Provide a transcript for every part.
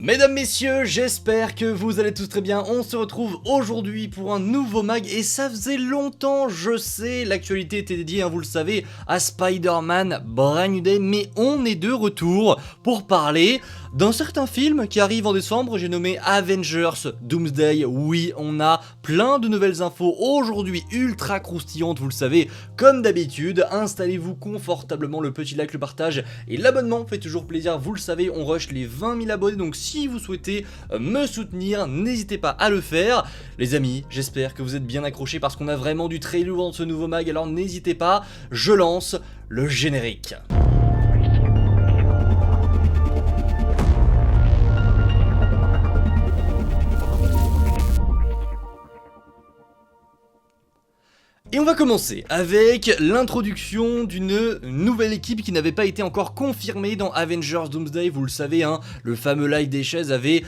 Mesdames, messieurs, j'espère que vous allez tous très bien. On se retrouve aujourd'hui pour un nouveau mag et ça faisait longtemps, je sais, l'actualité était dédiée, vous le savez, à Spider-Man Brand New Day, mais on est de retour pour parler d'un certain film qui arrive en décembre, j'ai nommé Avengers Doomsday. Oui, on a plein de nouvelles infos aujourd'hui ultra croustillantes, vous le savez, comme d'habitude. Installez-vous confortablement, le petit like, le partage et l'abonnement fait toujours plaisir, vous le savez, on rush les 20 000 abonnés, donc si vous souhaitez me soutenir, n'hésitez pas à le faire. Les amis, j'espère que vous êtes bien accrochés parce qu'on a vraiment du très lourd dans ce nouveau mag, alors n'hésitez pas, je lance le générique. Et on va commencer avec l'introduction d'une nouvelle équipe qui n'avait pas été encore confirmée dans Avengers Doomsday. Vous le savez, le fameux live des chaises avait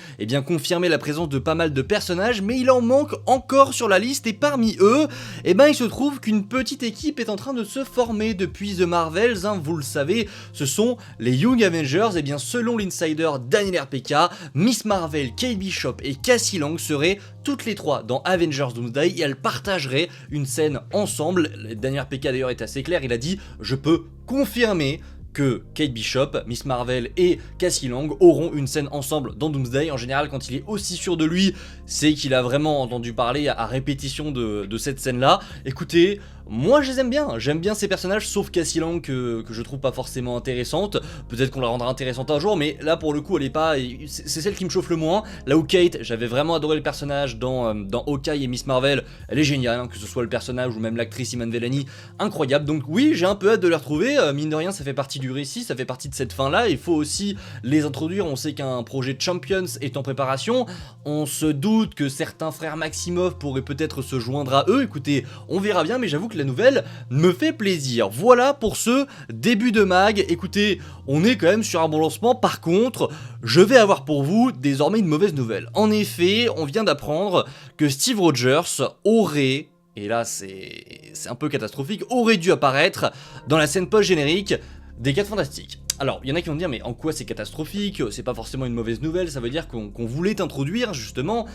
confirmé la présence de pas mal de personnages, mais il en manque encore sur la liste et parmi eux, il se trouve qu'une petite équipe est en train de se former depuis The Marvels. Vous le savez, ce sont les Young Avengers. Et bien selon l'insider Daniel RPK, Miss Marvel, Kate Bishop et Cassie Lang seraient toutes les trois dans Avengers Doomsday et elles partageraient une scène ensemble. Daniel RPK d'ailleurs est assez clair, il a dit « Je peux confirmer que Kate Bishop, Miss Marvel et Cassie Lang auront une scène ensemble dans Doomsday. » En général, quand il est aussi sûr de lui, c'est qu'il a vraiment entendu parler à répétition de cette scène-là. Écoutez, moi je les aime bien, j'aime bien ces personnages, sauf Cassie Lang que je trouve pas forcément intéressante. Peut-être qu'on la rendra intéressante un jour, mais là pour le coup elle est pas... C'est celle qui me chauffe le moins. Là où Kate, j'avais vraiment adoré le personnage dans Hawkeye et Miss Marvel, elle est géniale, que ce soit le personnage ou même l'actrice Iman Vellani, incroyable. Donc oui, j'ai un peu hâte de les retrouver, mine de rien ça fait partie du récit, ça fait partie de cette fin là, il faut aussi les introduire. On sait qu'un projet de Champions est en préparation, on se doute que certains frères Maximoff pourraient peut-être se joindre à eux. Écoutez, on verra bien, mais j'avoue que la nouvelle me fait plaisir. Voilà pour ce début de mag. Écoutez, on est quand même sur un bon lancement. Par contre, je vais avoir pour vous désormais une mauvaise nouvelle. En effet, on vient d'apprendre que Steve Rogers aurait, et là c'est un peu catastrophique, aurait dû apparaître dans la scène post-générique des 4 Fantastiques. Alors, il y en a qui vont dire, mais en quoi c'est catastrophique? C'est pas forcément une mauvaise nouvelle, ça veut dire qu'on voulait introduire justement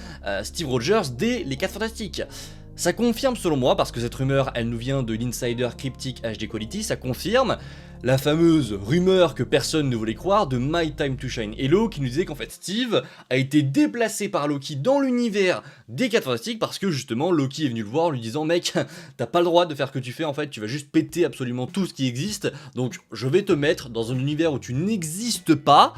Steve Rogers dès les 4 Fantastiques. Ça confirme selon moi, parce que cette rumeur, elle nous vient de l'insider Cryptic HD Quality, ça confirme la fameuse rumeur que personne ne voulait croire de My Time to Shine Hello, qui nous disait qu'en fait Steve a été déplacé par Loki dans l'univers des 4 Fantastiques parce que justement Loki est venu le voir en lui disant « Mec, t'as pas le droit de faire ce que tu fais, en fait, tu vas juste péter absolument tout ce qui existe, donc je vais te mettre dans un univers où tu n'existes pas ».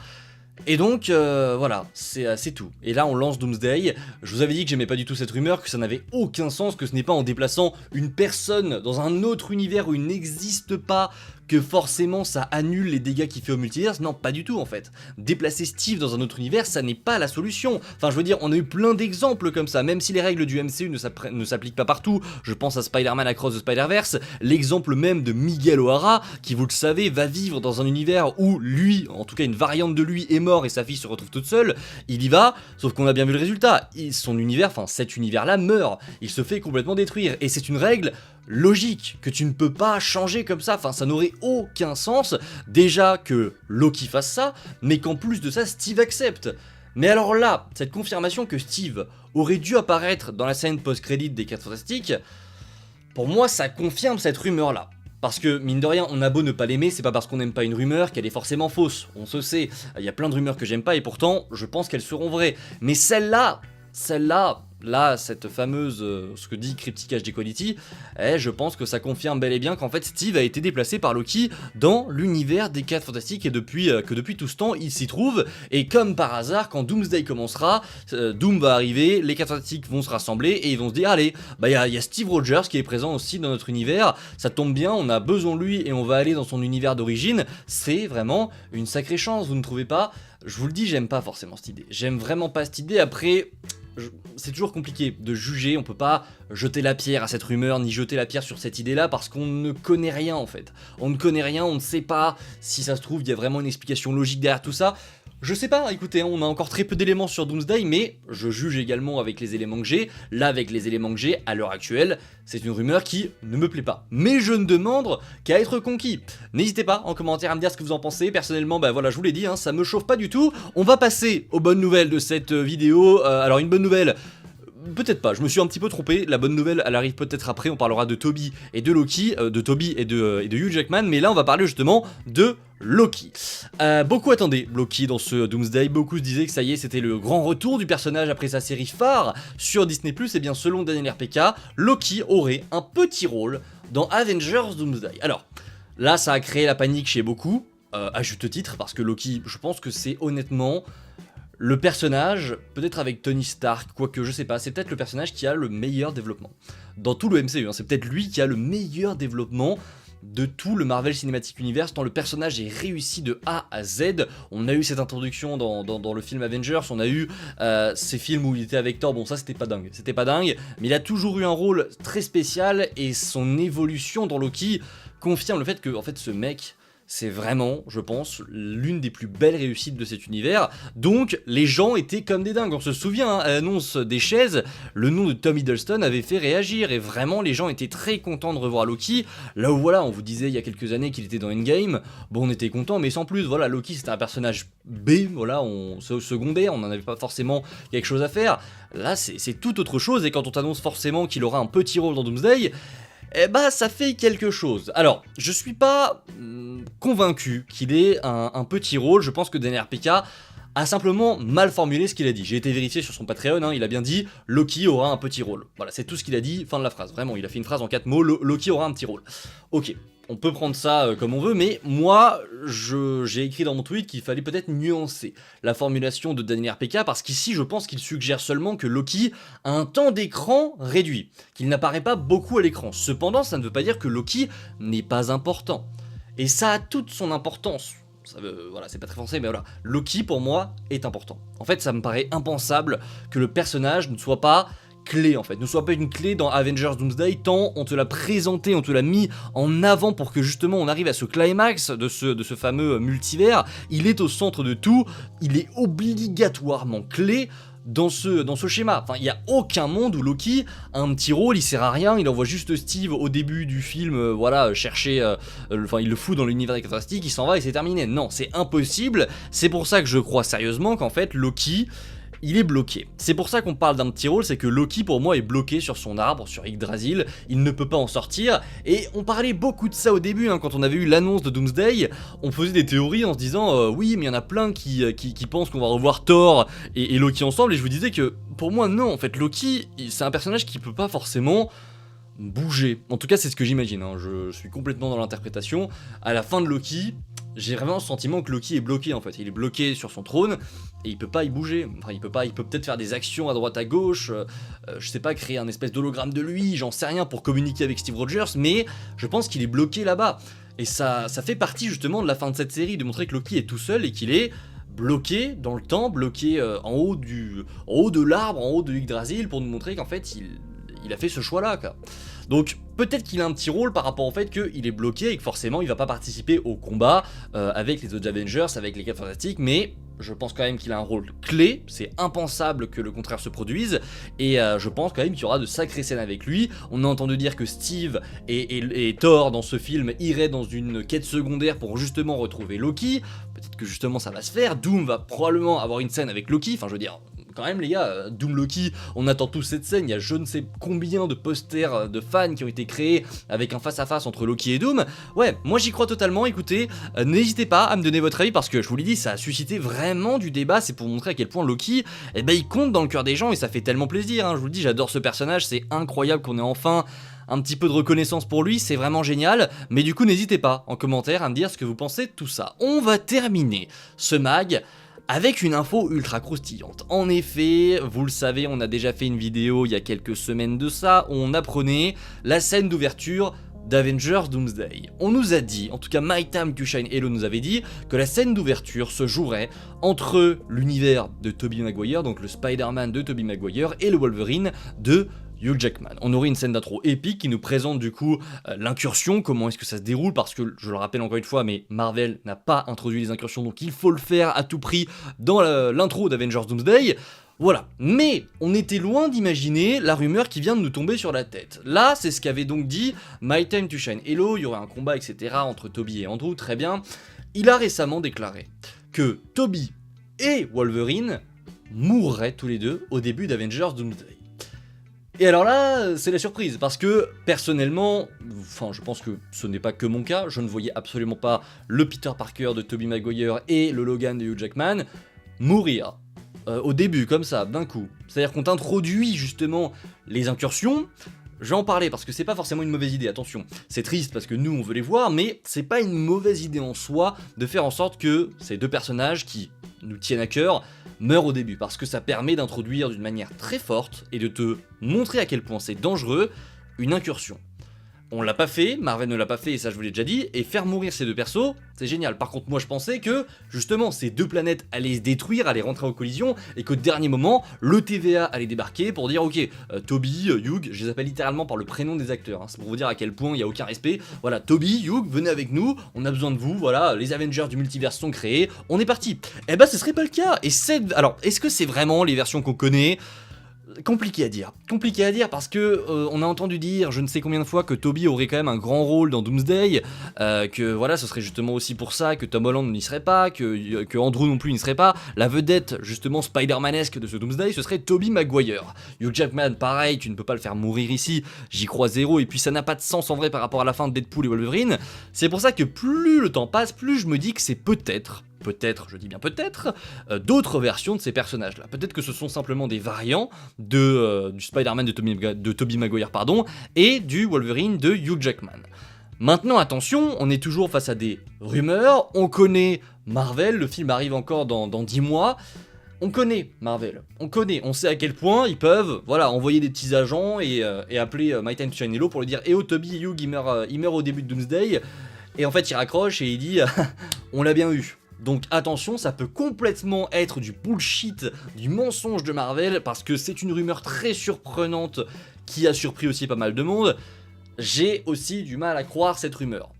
Et donc voilà, c'est tout. Et là on lance Doomsday. Je vous avais dit que j'aimais pas du tout cette rumeur, que ça n'avait aucun sens, que ce n'est pas en déplaçant une personne dans un autre univers où il n'existe pas que forcément ça annule les dégâts qu'il fait au multiverse. Non, pas du tout en fait. Déplacer Steve dans un autre univers, ça n'est pas la solution. Enfin je veux dire, on a eu plein d'exemples comme ça, même si les règles du MCU ne s'appliquent pas partout. Je pense à Spider-Man Across the Spider-Verse, l'exemple même de Miguel O'Hara, qui vous le savez, va vivre dans un univers où lui, en tout cas une variante de lui, est mort et sa fille se retrouve toute seule. Il y va, sauf qu'on a bien vu le résultat. Son univers, enfin cet univers-là meurt. Il se fait complètement détruire. Et c'est une règle logique que tu ne peux pas changer comme ça, enfin ça n'aurait aucun sens déjà que Loki fasse ça, mais qu'en plus de ça Steve accepte. Mais alors là, cette confirmation que Steve aurait dû apparaître dans la scène post-crédit des 4 Fantastiques, pour moi ça confirme cette rumeur là. Parce que, mine de rien, on a beau ne pas l'aimer, c'est pas parce qu'on n'aime pas une rumeur qu'elle est forcément fausse. On se sait, il y a plein de rumeurs que j'aime pas et pourtant, je pense qu'elles seront vraies. Mais celle-là, cette fameuse, ce que dit Cryptic HD Quality, je pense que ça confirme bel et bien qu'en fait Steve a été déplacé par Loki dans l'univers des 4 Fantastiques et depuis tout ce temps il s'y trouve. Et comme par hasard, quand Doomsday commencera, Doom va arriver, les 4 Fantastiques vont se rassembler et ils vont se dire allez, il y a Steve Rogers qui est présent aussi dans notre univers, ça tombe bien, on a besoin de lui et on va aller dans son univers d'origine. C'est vraiment une sacrée chance, vous ne trouvez pas? Je vous le dis, j'aime pas forcément cette idée, j'aime vraiment pas cette idée. Après, c'est toujours compliqué de juger, on peut pas jeter la pierre à cette rumeur, ni jeter la pierre sur cette idée-là, parce qu'on ne connaît rien en fait. On ne connaît rien, on ne sait pas si ça se trouve, il y a vraiment une explication logique derrière tout ça. Je sais pas, écoutez, on a encore très peu d'éléments sur Doomsday, mais je juge également avec les éléments que j'ai. Là, avec les éléments que j'ai, à l'heure actuelle, c'est une rumeur qui ne me plaît pas. Mais je ne demande qu'à être conquis. N'hésitez pas en commentaire à me dire ce que vous en pensez. Personnellement, bah voilà, je vous l'ai dit, hein, ça me chauffe pas du tout. On va passer aux bonnes nouvelles de cette vidéo. Alors, une bonne nouvelle... Peut-être pas, je me suis un petit peu trompé, la bonne nouvelle elle arrive peut-être après, on parlera de Toby et de Loki, de Toby et de Hugh Jackman, mais là on va parler justement de Loki. Beaucoup attendaient Loki dans ce Doomsday, beaucoup se disaient que ça y est c'était le grand retour du personnage après sa série phare sur Disney+, et bien selon Daniel RPK, Loki aurait un petit rôle dans Avengers Doomsday. Alors, là ça a créé la panique chez beaucoup, à juste titre, parce que Loki, je pense que c'est honnêtement... Le personnage, peut-être avec Tony Stark, quoique je sais pas, c'est peut-être le personnage qui a le meilleur développement. Dans tout le MCU, hein, c'est peut-être lui qui a le meilleur développement de tout le Marvel Cinematic Universe, tant le personnage est réussi de A à Z. On a eu cette introduction dans le film Avengers, on a eu ces films où il était avec Thor, bon ça c'était pas dingue, mais il a toujours eu un rôle très spécial et son évolution dans Loki confirme le fait que en fait ce mec... C'est vraiment, je pense, l'une des plus belles réussites de cet univers. Donc, les gens étaient comme des dingues. On se souvient, hein, à l'annonce des chaises, le nom de Tom Hiddleston avait fait réagir. Et vraiment, les gens étaient très contents de revoir Loki. Là où, voilà, on vous disait il y a quelques années qu'il était dans Endgame. Bon, on était contents, mais sans plus. Voilà, Loki, c'était un personnage B, voilà, secondaire. On n'en avait pas forcément quelque chose à faire. Là, c'est tout autre chose. Et quand on t'annonce forcément qu'il aura un petit rôle dans Doomsday... Eh bah ça fait quelque chose. Alors, je suis pas convaincu qu'il ait un petit rôle, je pense que Daniel RPK a simplement mal formulé ce qu'il a dit. J'ai été vérifié sur son Patreon, hein, il a bien dit « Loki aura un petit rôle ». Voilà, c'est tout ce qu'il a dit, fin de la phrase. Vraiment, il a fait une phrase en 4 mots, Loki aura un petit rôle. Ok, on peut prendre ça comme on veut, mais moi, j'ai écrit dans mon tweet qu'il fallait peut-être nuancer la formulation de Daniel RPK, parce qu'ici, je pense qu'il suggère seulement que Loki a un temps d'écran réduit, qu'il n'apparaît pas beaucoup à l'écran. Cependant, ça ne veut pas dire que Loki n'est pas important. Et ça a toute son importance. Voilà, c'est pas très français, mais voilà. Loki, pour moi, est important. En fait, ça me paraît impensable que le personnage ne soit pas clé, en fait, ne soit pas une clé dans Avengers Doomsday, tant on te l'a présenté, on te l'a mis en avant pour que justement on arrive à ce climax de ce fameux multivers. Il est au centre de tout, il est obligatoirement clé dans ce schéma. Enfin, il n'y a aucun monde où Loki a un petit rôle, il sert à rien, il envoie juste Steve au début du film, voilà, chercher, enfin, il le fout dans l'univers des Fantastiques, il s'en va et c'est terminé. Non, c'est impossible, c'est pour ça que je crois sérieusement qu'en fait, Loki... il est bloqué. C'est pour ça qu'on parle d'un petit rôle, c'est que Loki pour moi est bloqué sur son arbre, sur Yggdrasil, il ne peut pas en sortir, et on parlait beaucoup de ça au début, hein, quand on avait eu l'annonce de Doomsday, on faisait des théories en se disant oui mais il y en a plein qui pensent qu'on va revoir Thor et Loki ensemble, et je vous disais que pour moi non, en fait Loki c'est un personnage qui peut pas forcément bouger, en tout cas c'est ce que j'imagine, hein. Je suis complètement dans l'interprétation. À la fin de Loki, j'ai vraiment le sentiment que Loki est bloqué en fait, il est bloqué sur son trône et il peut pas y bouger, enfin il peut peut-être faire des actions à droite à gauche, je sais pas, créer un espèce d'hologramme de lui, j'en sais rien, pour communiquer avec Steve Rogers, mais je pense qu'il est bloqué là-bas. Et ça fait partie justement de la fin de cette série, de montrer que Loki est tout seul et qu'il est bloqué dans le temps, bloqué en haut de l'arbre, en haut de Yggdrasil, pour nous montrer qu'en fait il a fait ce choix là quoi. Donc peut-être qu'il a un petit rôle par rapport au fait qu'il est bloqué et que forcément il va pas participer au combat avec les autres Avengers, avec les 4 Fantastiques, mais je pense quand même qu'il a un rôle clé, c'est impensable que le contraire se produise, et je pense quand même qu'il y aura de sacrées scènes avec lui. On a entendu dire que Steve et Thor dans ce film iraient dans une quête secondaire pour justement retrouver Loki, peut-être que justement ça va se faire, Doom va probablement avoir une scène avec Loki, enfin je veux dire... Quand même les gars, Doom Loki, on attend tous cette scène, il y a je ne sais combien de posters de fans qui ont été créés avec un face à face entre Loki et Doom. Ouais, moi j'y crois totalement, écoutez, n'hésitez pas à me donner votre avis parce que je vous l'ai dit, ça a suscité vraiment du débat, c'est pour montrer à quel point Loki, eh ben, il compte dans le cœur des gens et ça fait tellement plaisir, hein. Je vous le dis, j'adore ce personnage, c'est incroyable qu'on ait enfin un petit peu de reconnaissance pour lui, c'est vraiment génial, mais du coup n'hésitez pas en commentaire à me dire ce que vous pensez de tout ça. On va terminer ce mag avec une info ultra croustillante. En effet, vous le savez, on a déjà fait une vidéo il y a quelques semaines de ça, où on apprenait la scène d'ouverture d'Avengers Doomsday. On nous a dit, en tout cas My Time to Shine Hello nous avait dit, que la scène d'ouverture se jouerait entre l'univers de Tobey Maguire, donc le Spider-Man de Tobey Maguire, et le Wolverine de Hugh Jackman. On aurait une scène d'intro épique qui nous présente du coup l'incursion, comment est-ce que ça se déroule, parce que, je le rappelle encore une fois, mais Marvel n'a pas introduit les incursions, donc il faut le faire à tout prix dans l'intro d'Avengers Doomsday. Voilà, mais on était loin d'imaginer la rumeur qui vient de nous tomber sur la tête. Là, c'est ce qu'avait donc dit My Time to Shine. Hello, il y aurait un combat, etc. entre Toby et Andrew, très bien. Il a récemment déclaré que Toby et Wolverine mourraient tous les deux au début d'Avengers Doomsday. Et alors là, c'est la surprise, parce que personnellement, enfin je pense que ce n'est pas que mon cas, je ne voyais absolument pas le Peter Parker de Tobey Maguire et le Logan de Hugh Jackman mourir au début, comme ça, d'un coup. C'est-à-dire qu'on t'introduit justement les incursions. Je vais en parler parce que c'est pas forcément une mauvaise idée, attention. C'est triste parce que nous on veut les voir, mais c'est pas une mauvaise idée en soi de faire en sorte que ces deux personnages qui nous tiennent à cœur meurent au début, parce que ça permet d'introduire d'une manière très forte et de te montrer à quel point c'est dangereux une incursion. On l'a pas fait, Marvel ne l'a pas fait et ça je vous l'ai déjà dit, et faire mourir ces deux persos, c'est génial. Par contre moi je pensais que justement ces deux planètes allaient se détruire, allaient rentrer en collision, et qu'au dernier moment, le TVA allait débarquer pour dire ok, Toby, Hugh, je les appelle littéralement par le prénom des acteurs, hein, c'est pour vous dire à quel point il n'y a aucun respect. Voilà, Toby, Hugh, venez avec nous, on a besoin de vous, voilà, les Avengers du multiverse sont créés, on est parti. Eh ben ce serait pas le cas, et alors est-ce que c'est vraiment les versions qu'on connaît ? Compliqué à dire parce que on a entendu dire je ne sais combien de fois que Toby aurait quand même un grand rôle dans Doomsday, que voilà ce serait justement aussi pour ça que Tom Holland n'y serait pas, que Andrew non plus n'y serait pas, la vedette justement Spider-Manesque de ce Doomsday ce serait Tobey Maguire. Hugh Jackman pareil, tu ne peux pas le faire mourir ici, j'y crois zéro, et puis ça n'a pas de sens en vrai par rapport à la fin de Deadpool et Wolverine. C'est pour ça que plus le temps passe, plus je me dis que c'est peut-être, je dis bien peut-être, d'autres versions de ces personnages-là. Peut-être que ce sont simplement des variants du Spider-Man de Tobey Maguire, pardon, et du Wolverine de Hugh Jackman. Maintenant, attention, on est toujours face à des rumeurs, on connaît Marvel, le film arrive encore dans 10 mois, on connaît Marvel, on sait à quel point ils peuvent, voilà, envoyer des petits agents et appeler My Time to Shine Hello pour lui dire « Eh oh Toby, Hugh, il meurt au début de Doomsday », et en fait il raccroche et il dit « On l'a bien eu ». Donc attention, ça peut complètement être du bullshit, du mensonge de Marvel, parce que c'est une rumeur très surprenante qui a surpris aussi pas mal de monde. J'ai aussi du mal à croire cette rumeur.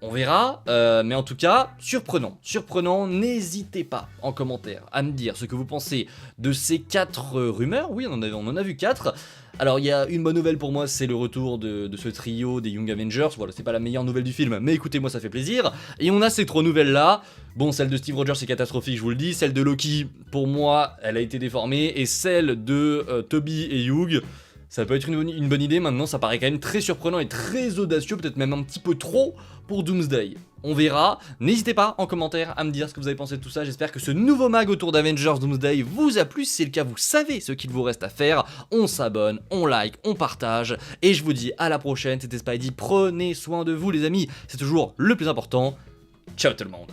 On verra, mais en tout cas, surprenant, n'hésitez pas en commentaire à me dire ce que vous pensez de ces 4 rumeurs. Oui, on en a vu 4. Alors il y a une bonne nouvelle pour moi, c'est le retour de ce trio des Young Avengers. Voilà, c'est pas la meilleure nouvelle du film, mais écoutez-moi, ça fait plaisir. Et on a ces 3 nouvelles là. Bon, celle de Steve Rogers c'est catastrophique, je vous le dis. Celle de Loki, pour moi, elle a été déformée. Et celle de Toby et Hugh, ça peut être une bonne idée. Maintenant, ça paraît quand même très surprenant et très audacieux, peut-être même un petit peu trop pour Doomsday. On verra. N'hésitez pas en commentaire à me dire ce que vous avez pensé de tout ça. J'espère que ce nouveau mag autour d'Avengers Doomsday vous a plu. Si c'est le cas, vous savez ce qu'il vous reste à faire. On s'abonne, on like, on partage. Et je vous dis à la prochaine. C'était Spidey. Prenez soin de vous, les amis. C'est toujours le plus important. Ciao tout le monde.